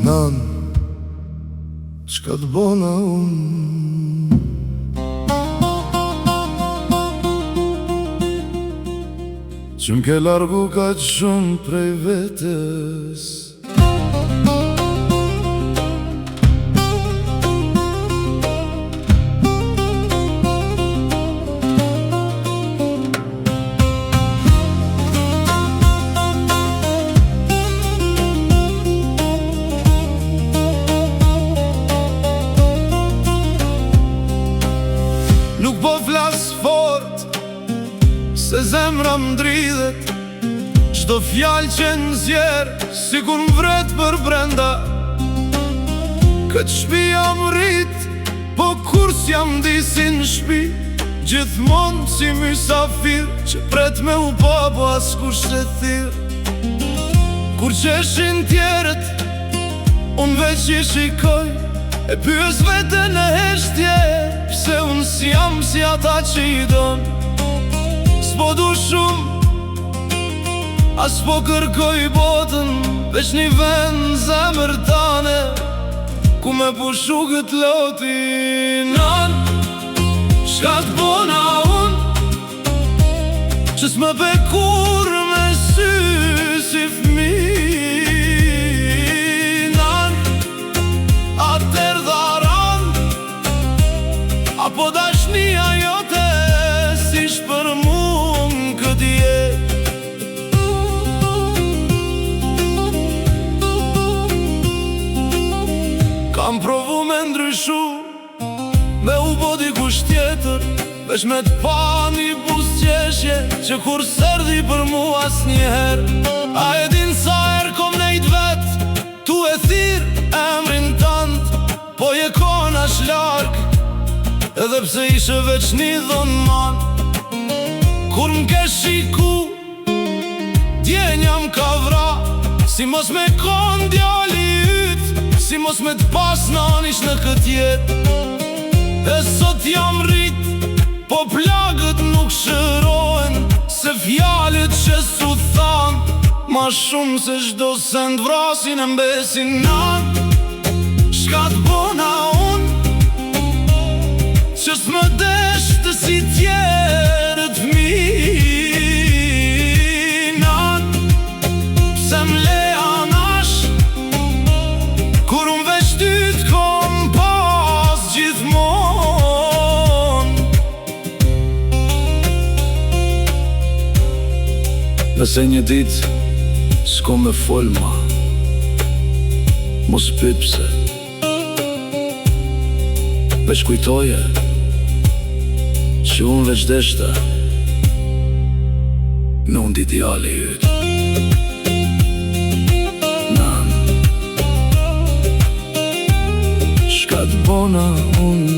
Nan, çka t'bona unë? Që m'ke largu kaq shumë prej vetes. Nuk po flas fort, se zemra m'dridhet. Çdo fjallë që nxjerr, sikur m'vret për brenda. Këtë shpi jam rrit, po kur s'jam disi n'shpi. Gjithmonë si mysafir, që pret me u pa, po askush se thirr. Kur qeshin tjerët, unë veç i shikoj. E pyes veten e heshtje, pse unë s'jam si ata që i don. S'po du shumë, as po kërkoj botën, veç një vend zemër tane, ku me pushu kët loti. Nan, çka t'bona unë, që s'me pe kur me sy si fmi. Nan, atër dharan, apo dashnia jote, sish për mu n'kët jet. Kam provu me ndryshu, me u bo dikush tjetër, veç me t'pa një buzëqeshje, që kur sërdi për mu as njëher. A e din sa her kom nejt vet, tu e thirr emrin tant, po je kona shlark, edhe pse ishe veç një dhon man. Kur m'ke shiku, djenja m'ka vra, si mos me kon djali yt, si mos me t'pas nanish në kët jet. E sot jam rrit, po plagët nuk shërohen, se fjallet që s'u than, ma shumë se çdo send vrasin e mbesin. Nan, çka t'bona unë, që s'më desh të si tjerët fmi. Nan, pse m'le anash, kur unë veç ty t'kom pas gjithmon. Nëse një dit s'ko me fol ma, mos pyet pse, veç kujtoje që unë veç deshta në und ideali yt. Nan, çka t'bona unë?